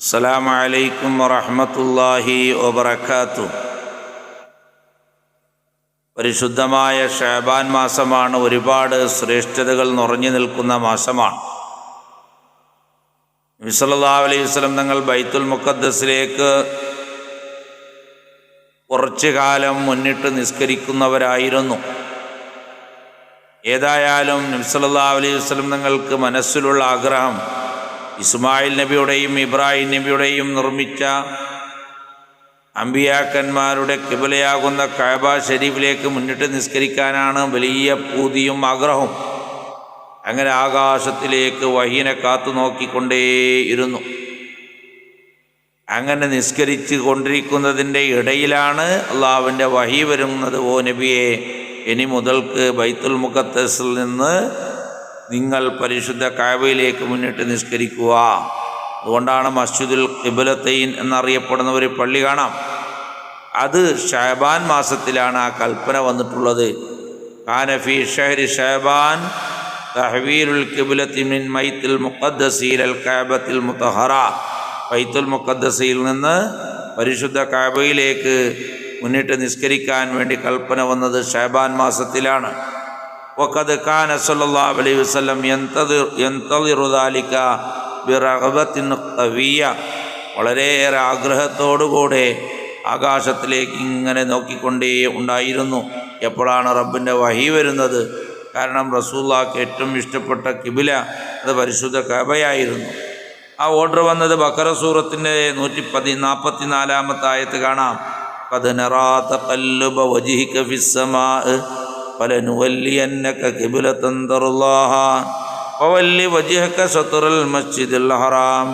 അസ്സലാമു അലൈക്കും വറഹ്മത്തുള്ളാഹി വബറകാതുഹു. പരിശുദ്ധമായ ശഅബാൻ മാസമാണ്. ഒരുപാട് ശ്രേഷ്ഠതകൾ നിറഞ്ഞു നിൽക്കുന്ന മാസമാണ്. നബി സല്ലല്ലാഹു അലൈഹി വസല്ലം തങ്ങൾ ബൈത്തുൽ മുഖദ്ദസിലേക്ക് കുറച്ചു കാലം മുന്നിട്ട് നിസ്കരിക്കുന്നവരായിരുന്നു. ഏതായാലും നബി സല്ലല്ലാഹു അലൈഹി വസല്ലം തങ്ങൾക്ക് മനസ്സിലുള്ള ആഗ്രഹം ഇസ്മായിൽ നബിയുടെയും ഇബ്രാഹിം നബിയുടെയും നിർമ്മിച്ച അമ്പിയാക്കന്മാരുടെ ഖിബലയാകുന്ന കഅബ ഷരീഫിലേക്ക് മുന്നിട്ട് നിസ്കരിക്കാനാണ് വലിയ പൂതിയും ആഗ്രഹവും. അങ്ങനെ ആകാശത്തിലേക്ക് വഹീനെ കാത്തു നോക്കിക്കൊണ്ടേയിരുന്നു. അങ്ങനെ നിസ്കരിച്ച് കൊണ്ടിരിക്കുന്നതിൻ്റെ ഇടയിലാണ് അള്ളാഹുവിൻ്റെ വഹി വരുന്നത്. ഓ നബിയെ, ഇനി മുതൽക്ക് ബൈത്തുൽ മുഖദ്ദസിൽ നിന്ന് നിങ്ങൾ പരിശുദ്ധ കഅബയിലേക്ക് മുന്നിട്ട് നിസ്കരിക്കുക. അതുകൊണ്ടാണ് മസ്ജിദുൽ ഖിബ്ലത്തൈൻ എന്നറിയപ്പെടുന്ന ഒരു പള്ളി കാണാം. അത് ശഅബാൻ മാസത്തിലാണ് ആ കൽപ്പന വന്നിട്ടുള്ളത്. കാന ഫീ ഷഹ്രി ശഅബാൻ തഹ്വീലുൽ ഖിബ്ലത്തി മിൻ ബൈത്തുൽ മുഖദ്ദസി ഇലൽ കഅബത്തിൽ മുതഹറ. ബൈത്തുൽ മുഖദ്ദസിൽ നിന്ന് പരിശുദ്ധ കഅബയിലേക്ക് മുന്നിട്ട് നിസ്കരിക്കാൻ വേണ്ടി കൽപ്പന വന്നത് ശഅബാൻ മാസത്തിലാണ്. വഖദ് കാന സല്ലല്ലാഹു അലൈഹി വസല്ലം യന്തളിറു ദാലിക ബിറഗ്ബത്തിൻ ഖവിയ്യ. വളരെയേറെ ആഗ്രഹത്തോടുകൂടെ ആകാശത്തിലേക്ക് ഇങ്ങനെ നോക്കിക്കൊണ്ടേ ഉണ്ടായിരുന്നു. എപ്പോഴാണ് റബ്ബിൻ്റെ വഹി വരുന്നത്? കാരണം റസൂലുള്ളാഹിക്ക് ഏറ്റവും ഇഷ്ടപ്പെട്ട ഖിബില അത് പരിശുദ്ധ കഅബയായിരുന്നു. ആ ഓർഡർ വന്നത് ബഖറ സൂറത്തിൻ്റെ 144 ആയത്ത് കാണാം. ഖദ് നറാ തഖല്ലുബ വജ്ഹിക ഫിസ്സമാഇ ഫലനുവല്ലിയന്നക ഖിബ്ലതൻ തർളാഹാ ഫവല്ലി വജ്ഹക ശത്റൽ മസ്ജിദിൽ ഹറാം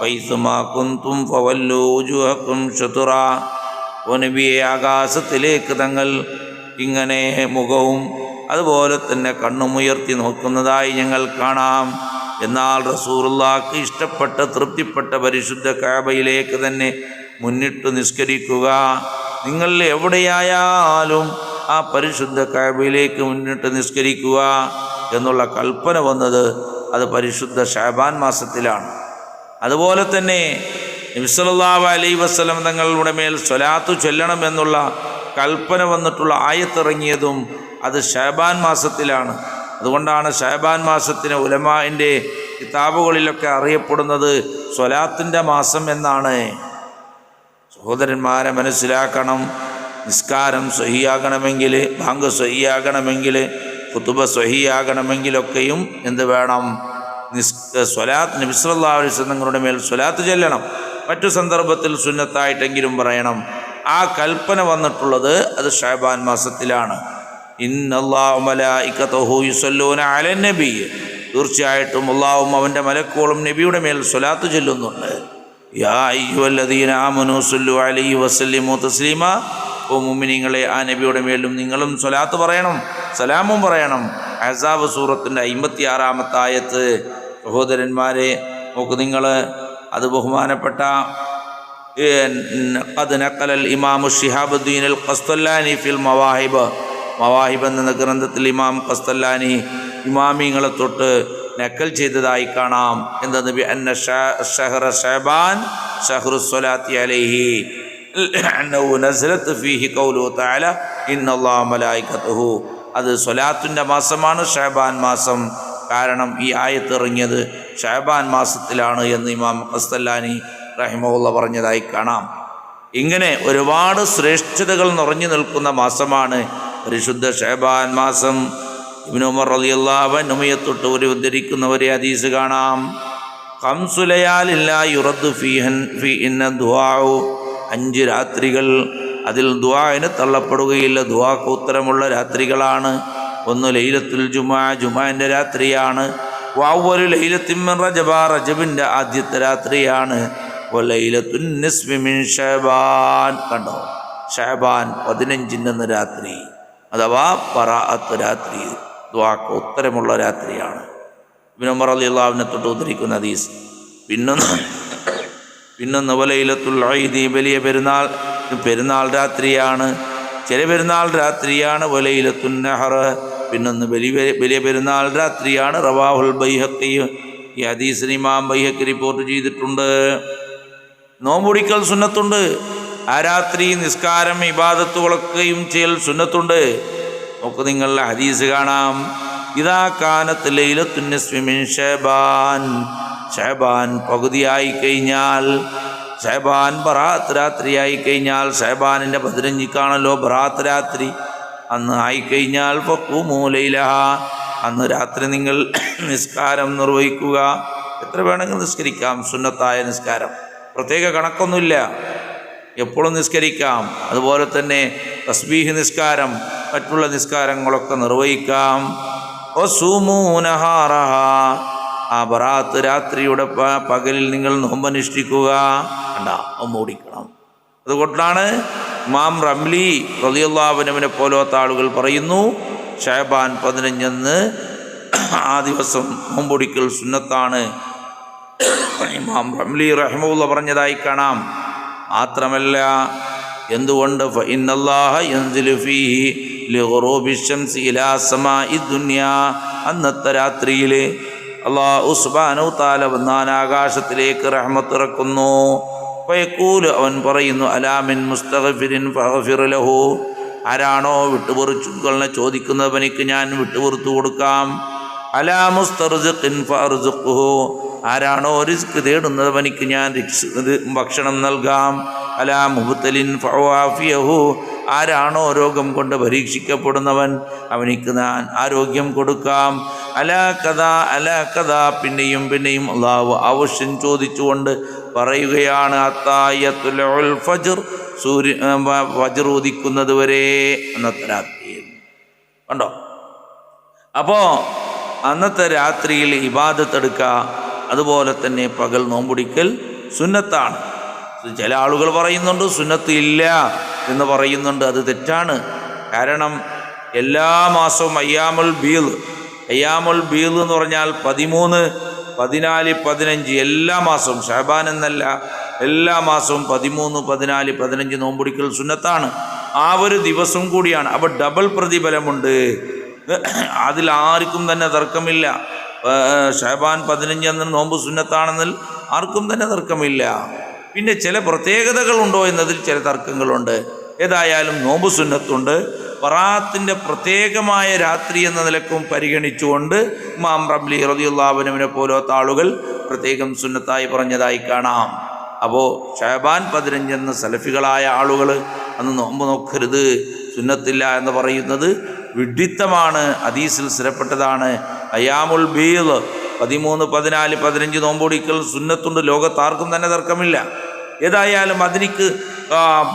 വൈസുമാ കുൻതും ഫവല്ലു വുജൂഹകും ശത്റാ. ഓ നബിയെ, ആകാശത്തിലേക്ക് തങ്ങൾ ഇങ്ങനെ മുഖവും അതുപോലെ തന്നെ കണ്ണുമുയർത്തി നോക്കുന്നതായി ഞങ്ങൾ കാണാം. എന്നാൽ റസൂലുള്ളാഹിക്ക് ഇഷ്ടപ്പെട്ട തൃപ്തിപ്പെട്ട പരിശുദ്ധ കഅബയിലേക്ക് തന്നെ മുന്നിട്ട് നിസ്കരിക്കുക. നിങ്ങൾ എവിടെയായാലും ആ പരിശുദ്ധ കഅബയിലേക്ക് മുന്നിട്ട് നിസ്കരിക്കുക എന്നുള്ള കൽപ്പന വന്നത് അത് പരിശുദ്ധ ശഅബാൻ മാസത്തിലാണ്. അതുപോലെ തന്നെ നബി സല്ലല്ലാഹു അലൈഹി വസല്ലം തങ്ങളുടെ മേൽ സ്വലാത്ത് ചൊല്ലണമെന്നുള്ള കൽപ്പന വന്നിട്ടുള്ള ആയത്തിറങ്ങിയതും അത് ശഅബാൻ മാസത്തിലാണ്. അതുകൊണ്ടാണ് ശഅബാൻ മാസത്തിന് ഉലമാഇൻ്റെ കിതാബുകളിലൊക്കെ അറിയപ്പെടുന്നത് സ്വലാത്തിൻ്റെ മാസം എന്നാണ്. സഹോദരന്മാരെ, മനസ്സിലാക്കണം. നിസ്കാരം സ്വഹിയാകണമെങ്കിൽ, ബാങ്ക് സ്വഹിയാകണമെങ്കിൽ, ഖുതുബ സ്വഹിയാകണമെങ്കിലൊക്കെയും എന്ത് വേണം? സ്വലാത്ത് നബി സല്ലല്ലാഹു അലൈഹി വസല്ലം തങ്ങളുടെ മേൽ സ്വലാത്ത് ചൊല്ലണം. മറ്റു സന്ദർഭത്തിൽ സുന്നത്തായിട്ടെങ്കിലും പറയണം. ആ കൽപ്പന വന്നിട്ടുള്ളത് അത് ശഅബാൻ മാസത്തിലാണ്. ഇന്നല്ലാഹു മലായികതഹു യുസല്ലൂന അലൻ നബി. തീർച്ചയായിട്ടും അല്ലാഹുവും അവൻ്റെ മലക്കുകളും നബിയുടെ മേൽ സ്വലാത്ത് ചൊല്ലുന്നുണ്ട്. യാ അയ്യുഹല്ലദീന ആമനൂ സല്ലു അലൈഹി വസല്ലിമു തസ്ലീമാ. ഓ മുഅ്മിനീങ്ങളെ, ആ നബിയുടെ മേലും നിങ്ങളും സ്വലാത്ത് പറയണം, സലാമും പറയണം. അഹ്സാബ് സൂറത്തിൻ്റെ 56 ആയത്ത്. സഹോദരന്മാരെ, നോക്ക് നിങ്ങൾ, അത് ബഹുമാനപ്പെട്ട ഖദ് നഖലൽ ഇമാമു ശിഹാബുദ്ദീൻ അൽ ഖസ്തല്ലാനി ഫിൽ മവാഹിബ്. മവാഹിബ് എന്ന ഗ്രന്ഥത്തിൽ ഇമാം ഖസ്തല്ലാനി ഇമാമിങ്ങളെ തൊട്ട് നക്കൽ ചെയ്തതായി കാണാം. എന്താ നബി? അന്ന ഷഹ്റ ശഅബാൻ ഷഹ്റു സ്വലാത്തി അലൈഹി അന്നഹു നസലത് ഫീഹി ഖൗലുഹു തആല ഇന്നല്ലാഹ മലായികതഹു. അത് സ്വലാത്തിൻ്റെ മാസമാണ് ശഅബാൻ മാസം. കാരണം ഈ ആയത്ത് ഇറങ്ങിയത് ശഅബാൻ മാസത്തിലാണ് എന്ന് ഇമാം ഖസ്തല്ലാനി റഹിമഹുള്ള പറഞ്ഞതായി കാണാം. ഇങ്ങനെ ഒരുപാട് ശ്രേഷ്ഠതകൾ നിറഞ്ഞു നിൽക്കുന്ന മാസമാണ് പരിശുദ്ധ ശഅബാൻ മാസം. ഇബ്നു ഉമർ റളിയല്ലാഹു അൻഹുയെ തൊട്ട് ഒരു ഉദ്ധരിക്കുന്ന ഒരു ഹദീസ് കാണാം. ഖംസു ലയാലിൻ ലാ യുറദ്ദു ഫീഹിന്ന ദുആഉ. 5 രാത്രികൾ, അതിൽ ദുആഇന് തള്ളപ്പെടുകയില്ല. ദുആക്ക് ഉത്തരമുള്ള രാത്രികളാണ്. ഒന്ന് ലൈലത്തുൽ ജുമുഅ, ജുമുഅൻ്റെ രാത്രിയാണ്. വഅവ്വലു ലൈലത്തിൻ മിൻ റജബ, റജബിൻ്റെ ആദ്യത്തെ രാത്രിയാണ്. വലൈലത്തുൻ നിസ്ഫി മിൻ ശഅബാൻ. കണ്ടോ, ശഅബാൻ 15 രാത്രി, അഥവാ ബറാഅത്ത് രാത്രി, ദുആക്ക് ഉത്തരമുള്ള രാത്രിയാണ്. ഇബ്നു ഉമർ റളിയല്ലാഹു അൻഹു തൊട്ട് ഉദ്ധരിക്കുന്ന ഹദീസ്. പിന്നൊന്ന് വലൈലത്തുൽ ഈദ്, വലിയ പെരുന്നാൾ രാത്രിയാണ്. ചെറിയ പെരുന്നാൾ രാത്രിയാണ് വലൈലത്തുൻ നഹർ. പിന്നൊന്ന് വലിയ പെരുന്നാൾ രാത്രിയാണ്. റവാഹുൽ ബൈഹഖി. ഈ ഹദീസിന് ഇമാം ബൈഹഖി റിപ്പോർട്ട് ചെയ്തിട്ടുണ്ട്. നോമ്പുടിക്കൽ സുന്നത്തുണ്ട്. ആ രാത്രി നിസ്കാരം ഇബാദത്തുകളൊക്കെയും ചെയ്യൽ സുന്നത്തുണ്ട്. നമുക്ക് നിങ്ങളുടെ ഹദീസ് കാണാം. ഇദാ കാനത്ത് ലൈലത്തുൻ നിസ്ഫി മിൻ ശഅബാൻ, ശഅബാൻ പകുതിയായി കഴിഞ്ഞാൽ, ശഅബാൻ ബറാത്ത് രാത്രിയായി കഴിഞ്ഞാൽ, ശഅബാനിൻ്റെ 15 ബറാത്ത് രാത്രി, അന്ന് ആയിക്കഴിഞ്ഞാൽ ഫഖൂമൂ ലൈലഹാ, അന്ന് രാത്രി നിങ്ങൾ നിസ്കാരം നിർവഹിക്കുക. എത്ര വേണമെങ്കിൽ നിസ്കരിക്കാം. സുന്നത്തായ നിസ്കാരം പ്രത്യേക കണക്കൊന്നുമില്ല, എപ്പോഴും നിസ്കരിക്കാം. അതുപോലെ തന്നെ തസ്ബീഹ് നിസ്കാരം, മറ്റുള്ള നിസ്കാരങ്ങളൊക്കെ നിർവഹിക്കാം. വസൂമൂ നഹാറഹാ, ആ ബറാത്ത് രാത്രിയുടെ പകലിൽ നിങ്ങൾ നോമ്പനുഷ്ഠിക്കുക. നോമ്പുടിക്കണം. അതുകൊണ്ടാണ് ഇമാം റംലി റളിയല്ലാഹു അൻഹുവിനെ പോലത്തെ ആളുകൾ പറയുന്നു, ശഅബാൻ 15 ആ ദിവസം നോമ്പുടിക്കൽ സുന്നത്താണ്. ഇമാം റംലി റഹിമഹുല്ലാഹ് പറഞ്ഞതായി കാണാം. മാത്രമല്ല, എന്തുകൊണ്ട് ഫഇന്നല്ലാഹ യൻസിലു ഫീഹി ലിഗുറൂബി ശംസി ഇലാ സമാഇ ദുനിയാ, അന്നത്തെ രാത്രിയിൽ അല്ലാഹു സുബ്ഹാനഹു തആല വന്നാൻ ആകാശത്തിലേക്ക് റഹ്മത്ത് ഇറക്കുന്നു. ഫയഖൂലു, അവൻ പറയുന്നു, അലാ മിൻ മുസ്തഗ്ഫിരിൻ ഫഗ്ഫിർ ലഹു, ആരാണോ വിട്ടുപൊറിച്ചുകളെ ചോദിക്കുന്നവനിക്ക് ഞാൻ വിട്ടുപൊറുത്തു കൊടുക്കാം. അലാ മുസ്തർസിഖിൻ ഫഅർസുഖ്ഹു, ആരാണോ റിസ്ക് തേടുന്നവനിക്ക് ഞാൻ ഭക്ഷണം നൽകാം. അലാ മുബ്തലിൻ ഫഅവാഫിയഹു, ആരാണോ രോഗം കൊണ്ട് പരീക്ഷിക്കപ്പെടുന്നവൻ അവനിക്ക് ഞാൻ ആരോഗ്യം കൊടുക്കാം. അലാ കഥാ, പിന്നെയും പിന്നെയും അള്ളാഹു ആവശ്യം ചോദിച്ചുകൊണ്ട് പറയുകയാണ്, അത്തായത്തുൽ ഫജ്ർ, ഫജ്ർ ഉദിക്കുന്നത് വരെ അന്നത്തെ രാത്രിയിൽ. കണ്ടോ? അപ്പോൾ അന്നത്തെ രാത്രിയിൽ ഇബാദത്ത് എടുക്കുക. അതുപോലെ തന്നെ പകൽ നോമ്പുടിക്കൽ സുന്നത്താണ്. ചില ആളുകൾ പറയുന്നുണ്ട് സുന്നത്ത് ഇല്ല എന്ന് പറയുന്നുണ്ട്. അത് തെറ്റാണ്. കാരണം എല്ലാ മാസവും അയ്യാമുൽ ബീദ് എന്ന് പറഞ്ഞാൽ 13, 14, 15 എല്ലാ മാസവും, ശഅബാൻ എന്നല്ല, എല്ലാ മാസവും 13, 14, 15 നോമ്പുടിക്കൽ സുന്നത്താണ്. ആ ഒരു ദിവസം കൂടിയാണ്. അപ്പോൾ ഡബിൾ പ്രതിഫലമുണ്ട്. അതിൽ ആർക്കും തന്നെ തർക്കമില്ല. ശഅബാൻ 15 എന്ന നോമ്പ് സുന്നത്താണെന്നതിൽ ആർക്കും തന്നെ തർക്കമില്ല. പിന്നെ ചില പ്രത്യേകതകളുണ്ടോ എന്നതിൽ ചില തർക്കങ്ങളുണ്ട്. ഏതായാലും നോമ്പ് സുന്നത്തുണ്ട്. ബറാത്തിൻ്റെ പ്രത്യേകമായ രാത്രി എന്ന നിലക്കും പരിഗണിച്ചുകൊണ്ട് ഇമാം റംലി റളിയല്ലാഹു അൻഹുവിനെ പോലത്തെ ആളുകൾ പ്രത്യേകം സുന്നത്തായി പറഞ്ഞതായി കാണാം. അപ്പോൾ ശഅബാൻ 15 എന്ന സലഫികളായ ആളുകൾ അന്ന് നോമ്പ് നോക്കരുത്, സുന്നത്തില്ല എന്ന് പറയുന്നത് വിഡ്ഢിത്തമാണ്. ഹദീസിൽ സ്ഥിരപ്പെട്ടതാണ്. അയ്യാമുൽ ബീദ് 13, 14, 15 നോമ്പുടിക്കൽ സുന്നത്തുണ്ട്. ലോകത്താർക്കും തന്നെ തർക്കമില്ല. ഏതായാലും അതിനിക്ക്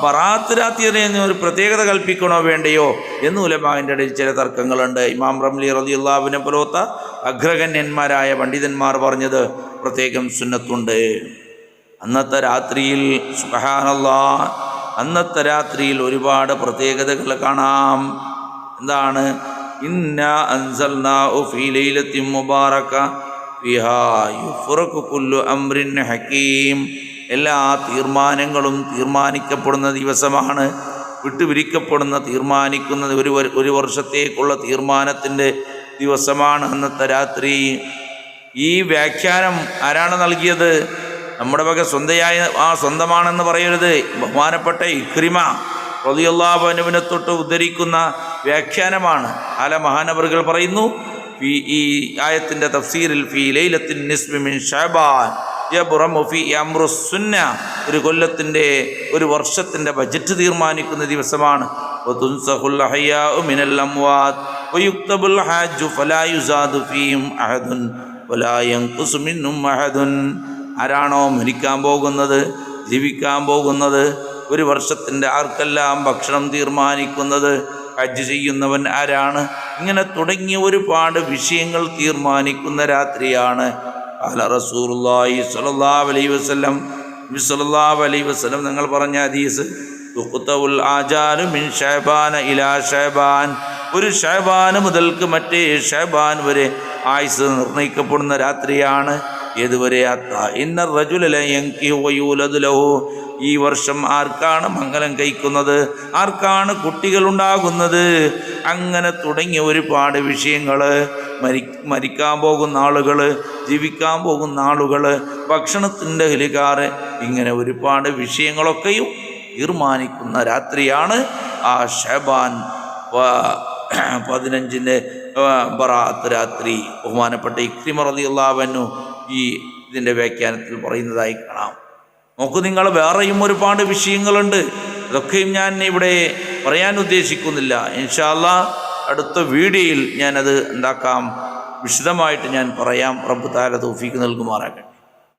ബറാത്ത് രാത്രി ഒരു പ്രത്യേകത കൽപ്പിക്കണോ വേണ്ടയോ എന്ന് ഉലമാവിൻ്റെ ഇടയിൽ ചില തർക്കങ്ങളുണ്ട്. ഇമാം റംലി റളിയല്ലാഹു അൻഹു പോലത്തെ അഗ്രഗണ്യന്മാരായ പണ്ഡിതന്മാർ പറഞ്ഞത് പ്രത്യേകം സുന്നത്തുണ്ട്. അന്നത്തെ രാത്രിയിൽ സുബ്ഹാനല്ലാഹ്, അന്നത്തെ രാത്രിയിൽ ഒരുപാട് പ്രത്യേകതകൾ കാണാം. എന്താണ്? ഇന്നാ അൻസൽനാഹു ഫീ ലൈലത്തിൻ മുബാറക ഫീഹാ യുഫ്റഖു കുല്ലു അംറിൻ ഹകീം, എല്ലാ തീർമാനങ്ങളും തീർമാനിക്കപ്പെടുന്ന ദിവസമാണ്. തീർമാനിക്കുന്നത് ഒരു വർഷത്തേക്കുള്ള തീർമാനത്തിൻ്റെ ദിവസമാണ് അന്നത്തെ രാത്രി. ഈ വ്യാഖ്യാനം ആരാണ് നൽകിയത്? നമ്മുടെ വക സ്വന്തമാണെന്ന് പറയരുത്. ബഹുമാനപ്പെട്ട ഇക്രിമ റളിയല്ലാഹു അൻഹുവിനെ തൊട്ട് ഉദ്ധരിക്കുന്ന വ്യാഖ്യാനമാണ്. ആല മഹാനവറുകൾ പറയുന്നു, ഈ ആയത്തിൻ്റെ തഫ്സീറിൽ ഫീ ലൈലത്തിൻ നിസ്ഫി മിൻ ശഅബാൻ യബ്റമു ഫീ അംറുസ് സുന്ന, ഒരു കൊല്ലത്തിൻ്റെ, ഒരു വർഷത്തിൻ്റെ ബജറ്റ് തീർമാനിക്കുന്ന ദിവസമാണ്. വതുൻസഖുൽ അഹ്യാഉ മിനൽ അംവാത് വയുക്തബുൽ ഹജ്ജു ഫലാ യുസാദു ഫീഹിം അഹദുൻ വലാ യൻഖുസു മിൻഹും അഹദുൻ. ആരാണോ മരിക്കാൻ പോകുന്നത്, ജീവിക്കാൻ പോകുന്നത്, ഒരു വർഷത്തിൻ്റെ ആർക്കെല്ലാം ഭക്ഷണം തീർമാനിക്കുന്നത്, ഹജ്ജ് ചെയ്യുന്നവൻ ആരാണ്, ഇങ്ങനെ തുടങ്ങിയ ഒരുപാട് വിഷയങ്ങൾ തീർമാനിക്കുന്ന രാത്രിയാണ്. ഖാല റസൂലുള്ളാഹി സ്വല്ലല്ലാഹു അലൈഹി വസല്ലം, നബി സ്വല്ലല്ലാഹു അലൈഹി വസല്ലം നിങ്ങൾ പറഞ്ഞ ഹദീസ്, തുഖ്തഉൽ ആജാലു മിൻ ശഅബാന ഇലാ ശഅബാൻ, ഒരു ശഅബാൻ മുതൽക്ക് മറ്റേ ശഅബാൻ വരെ ആയുസ് നിർണയിക്കപ്പെടുന്ന രാത്രിയാണ്. ഏതുവരെ? ഇന്ന റജുല ല യൻകിഹു വയൂലദു ലഹു, ഈ വർഷം ആർക്കാണ് മംഗലം കഴിക്കുന്നത്, ആർക്കാണ് കുട്ടികളുണ്ടാകുന്നത്, അങ്ങനെ തുടങ്ങിയ ഒരുപാട് വിഷയങ്ങൾ. മരിക്കാൻ പോകുന്ന ആളുകൾ, ജീവിക്കാൻ പോകുന്ന ആളുകൾ, ഭക്ഷണത്തിൻ്റെ ഹലിക്കാറ്, ഇങ്ങനെ ഒരുപാട് വിഷയങ്ങളൊക്കെയും തീർമാനിക്കുന്ന രാത്രിയാണ് ആ ഷഅബാൻ 15 ബറാഅത്ത് രാത്രി. ബഹുമാനപ്പെട്ട ഇക്രിമ റളിയല്ലാഹു അൻഹു ഈ ഇതിൻ്റെ വ്യാഖ്യാനത്തിൽ പറയുന്നതായി കാണാം. നോക്കൂ നിങ്ങൾ, വേറെയും ഒരുപാട് വിഷയങ്ങളുണ്ട്. അതൊക്കെയും ഞാൻ ഇവിടെ പറയാൻ ഉദ്ദേശിക്കുന്നില്ല. ഇൻഷാ അല്ലാഹ് അടുത്ത വീഡിയോയിൽ ഞാനത് എന്താക്കാം, വിശദമായിട്ട് ഞാൻ പറയാം. റബ്ബ് തആല തൗഫീഖ് നൽകുമാറാകട്ടെ.